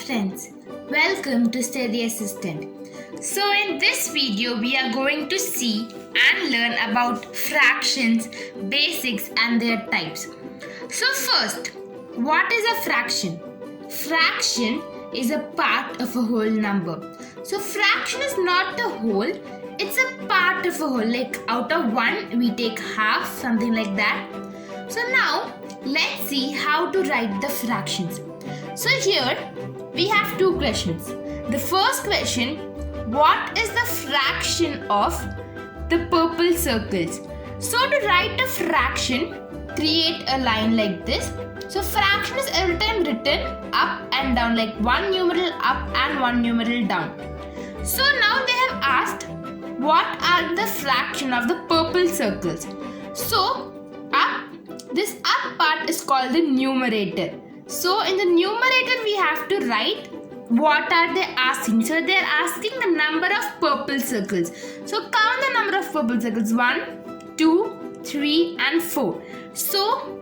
friends, welcome to Study Assistant. So in this video we are going to see and learn about fractions, basics and their types. So first, what is a fraction? Fraction is a part of a whole number. So fraction is not a whole, it's a part of a whole. Like out of 1 we take half, something like that. So now let's see how to write the fractions. So here we have two questions. The first question, what is the fraction of the purple circles? So to write a fraction, create a line like this. So fraction is every time written up and down, like one numeral up and one numeral down. So now they have asked, what are the fraction of the purple circles? So up, this up part is called the numerator. So in the numerator we have to write what are they asking. So they are asking the number of purple circles. So count the number of purple circles. 1, 2, 3 and 4. So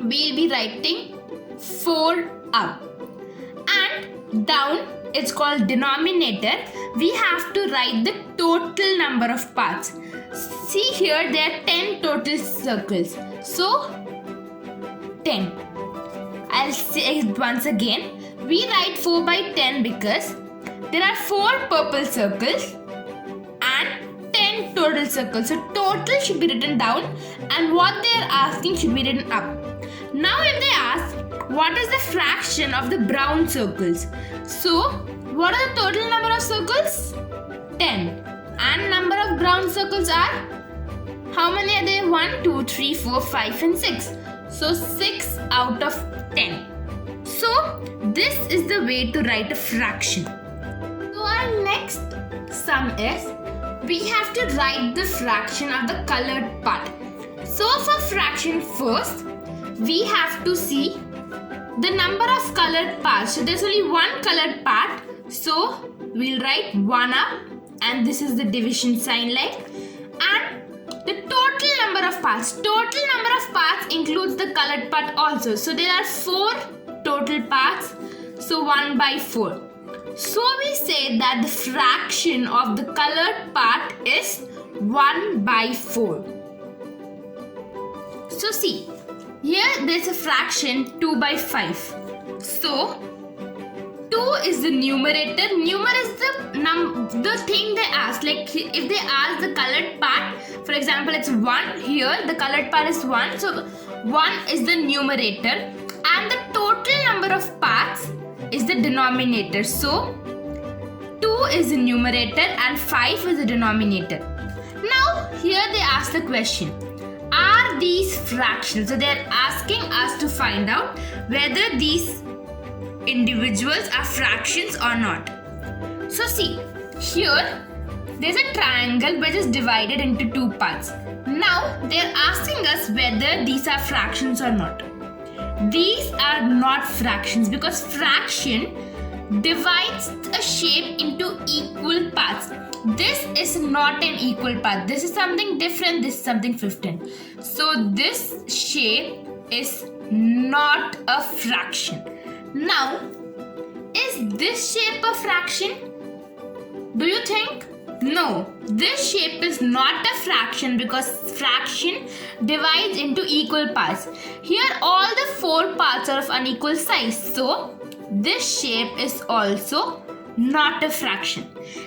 we'll be writing 4 up. And down, it's called denominator. We have to write the total number of parts. See here there are 10 total circles. So 10. I'll say it once again. We write 4 by 10 because there are 4 purple circles and 10 total circles. So total should be written down and what they are asking should be written up. Now if they ask, what is the fraction of the brown circles? So what are the total number of circles? 10. And number of brown circles are? How many are there? 1, 2, 3, 4, 5 and 6. So 6 out of 10. So this is the way to write a fraction. So our next sum is, we have to write the fraction of the colored part. So for fraction first, we have to see the number of colored parts. So there's only one colored part. So we'll write 1 up and this is the division sign like. And the total number of parts. Total number of parts includes the colored part also. So there are 4 total parts. So 1 by 4. So we say that the fraction of the colored part is 1 by 4. So see, here there's a fraction 2 by 5. So 2 is the numerator. Numerator is the thing they ask. Like if they ask the colored part, for example, it's 1. Here the colored part is 1. So 1 is the numerator. And the total number of parts is the denominator. So 2 is the numerator and 5 is the denominator. Now here they ask the question, are these fractions? So they are asking us to find out whether these individuals are fractions or not. So see, here there's a triangle which is divided into 2 parts. Now they are asking us whether these are fractions or not. These are not fractions because fraction divides a shape into equal parts. This is not an equal part. This is something different. This is something different. So this shape is not a fraction. Now, is this shape a fraction? Do you think? No, this shape is not a fraction because fraction divides into equal parts. Here all the 4 parts are of unequal size. So this shape is also not a fraction.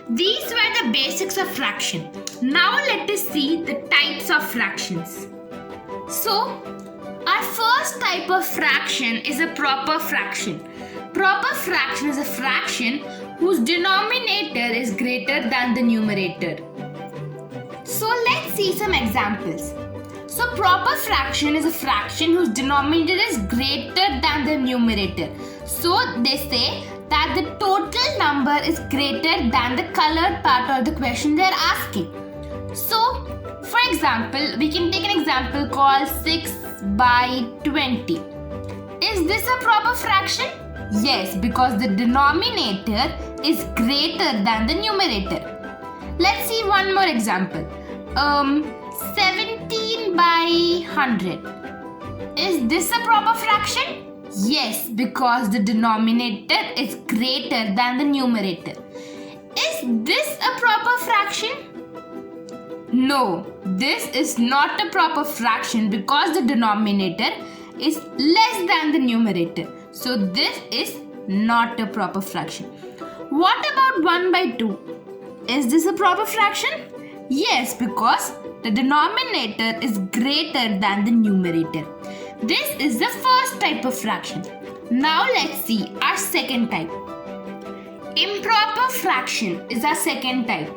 These were the basics of fraction. Now let us see the types of fractions. So our first type of fraction is a proper fraction. Proper fraction is a fraction whose denominator is greater than the numerator. So let's see some examples. So proper fraction is a fraction whose denominator is greater than the numerator. So they say that the total number is greater than the colored part of the question they are asking. So for example, we can take an example called 6 by 20. Is this a proper fraction? Yes, because the denominator is greater than the numerator. Let's see one more example. 17 by 100. Is this a proper fraction? Yes, because the denominator is greater than the numerator. Is this a proper fraction? No, this is not a proper fraction because the denominator is less than the numerator. So this is not a proper fraction. What about 1 by 2? Is this a proper fraction? Yes, because the denominator is greater than the numerator. This is the first type of fraction. Now let's see our second type. Improper fraction is our second type.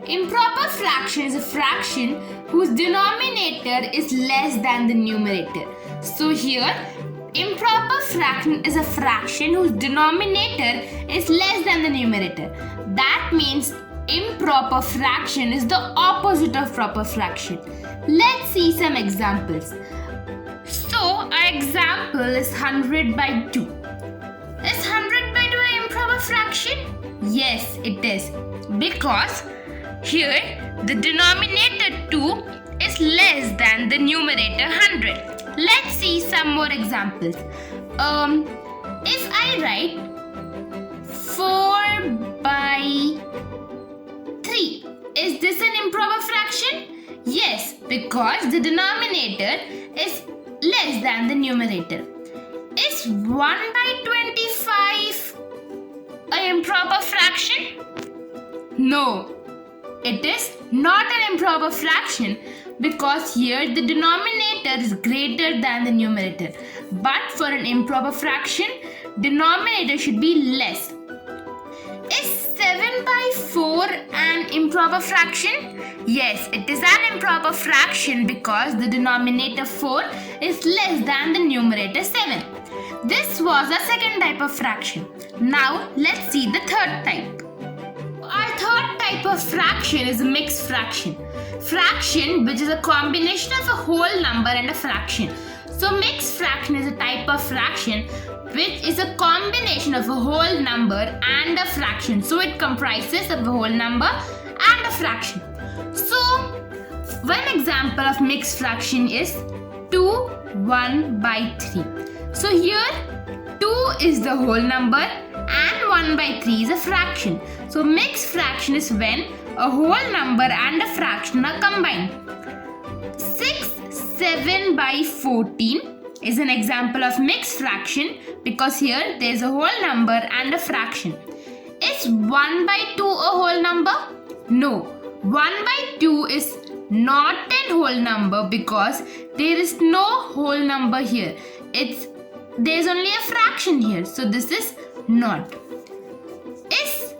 Improper fraction is a fraction whose denominator is less than the numerator. So here, improper fraction is a fraction whose denominator is less than the numerator. That means improper fraction is the opposite of proper fraction. Let's see some examples. So our example is 100 by 2. Is 100 by 2 an improper fraction? Yes, it is. Because here the denominator 2 is less than the numerator 100. Let's see some more examples. If I write 4 by 3, is this an improper fraction? Yes, because the denominator is less than the numerator. Is 1 by 25 an improper fraction? No, it is not an improper fraction because here the denominator is greater than the numerator. But for an improper fraction, denominator should be less. Is 7 by 4 an improper fraction? Yes, it is an improper fraction because the denominator 4 is less than the numerator 7. This was the second type of fraction. Now let's see the third type. Our third type of fraction is a mixed fraction. Fraction which is a combination of a whole number and a fraction. So mixed fraction is a type of fraction which is a combination of a whole number and a fraction. So it comprises of a whole number and a fraction. So one example of mixed fraction is 1 by 3. So here 2 is the whole number and 1 by 3 is a fraction. So mixed fraction is when a whole number and a fraction are combined. 7 by 14 is an example of mixed fraction because here there is a whole number and a fraction. Is 1 by 2 a whole number? No, 1 by 2 is not a whole number because there is no whole number here. There is only a fraction here, so this is not. Is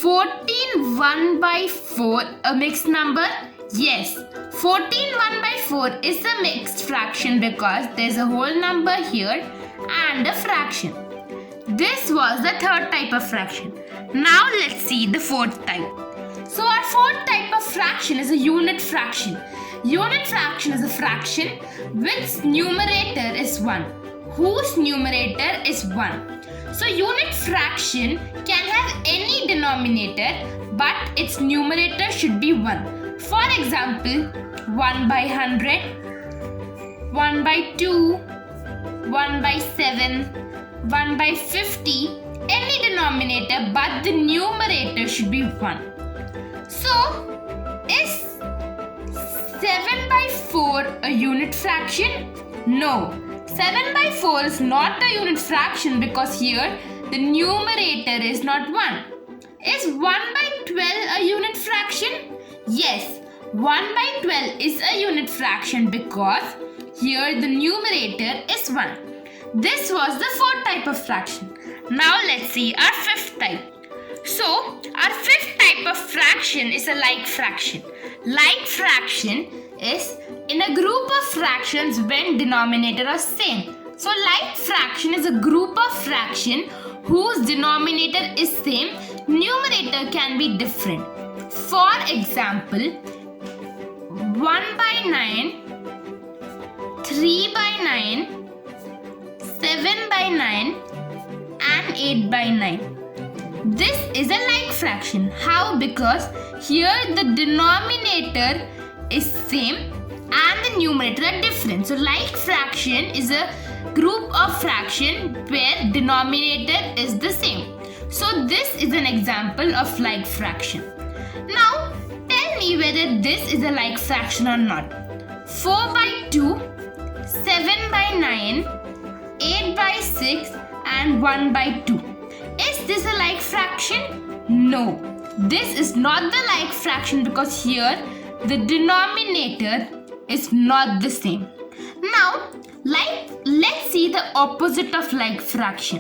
14 1 by 4 a mixed number? Yes, 14 1 by 4 is a mixed fraction because there is a whole number here and a fraction. This was the third type of fraction. Now let's see the fourth type. So our fourth type of fraction is a unit fraction. Unit fraction is a fraction which numerator is 1, whose numerator is 1. So unit fraction can have any denominator but its numerator should be 1. For example, 1 by 100, 1 by 2, 1 by 7, 1 by 50, any denominator but the numerator should be 1. So, is 7 by 4 a unit fraction? No, 7 by 4 is not a unit fraction because here the numerator is not 1. Is 1 by 12 a unit fraction? Yes, 1 by 12 is a unit fraction because here the numerator is 1. This was the fourth type of fraction. Now let's see our fifth type. So, our fifth type of fraction is a like fraction. Like fraction is in a group of fractions when denominator are same. So, like fraction is a group of fraction whose denominator is same, numerator can be different. For example, 1 by 9, 3 by 9, 7 by 9 and 8 by 9. This is a like fraction. How? Because here the denominator is same and the numerator are different. So like fraction is a group of fraction where denominator is the same. So this is an example of like fraction. Now tell me whether this is a like fraction or not. 4 by 2, 7 by 9, 8 by 6 and 1 by 2. Is this a like fraction? No. This is not the like fraction because here the denominator is not the same. Now let's see the opposite of like fraction.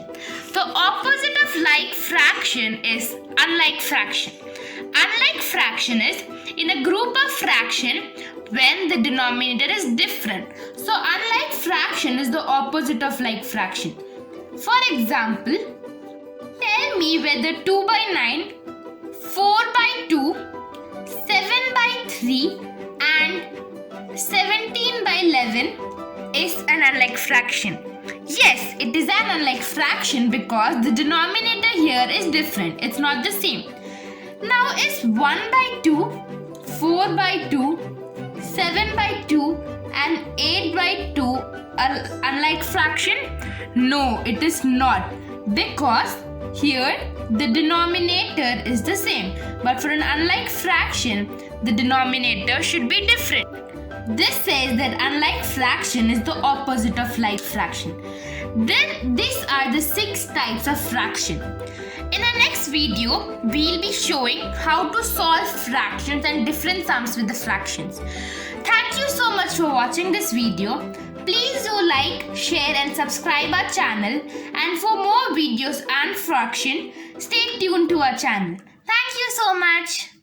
The opposite of like fraction is unlike fraction. Unlike fraction is in a group of fraction when the denominator is different. So unlike fraction is the opposite of like fraction. For example, tell me whether 2 by 9, 4 by 2, 7 by 3 and 17 by 11 is an unlike fraction. Yes, it is an unlike fraction because the denominator here is different. It's not the same. Now is 1 by 2, 4 by 2, 7 by 2 and 8 by 2 an unlike fraction? No, it is not, because here the denominator is the same, but for an unlike fraction the denominator should be different. This says that unlike fraction is the opposite of like fraction. Then these are the 6 types of fraction. In our next video, we'll be showing how to solve fractions and different sums with the fractions. Thank you so much for watching this video. Please do like, share and subscribe our channel, and for more videos and fraction, stay tuned to our channel. Thank you so much.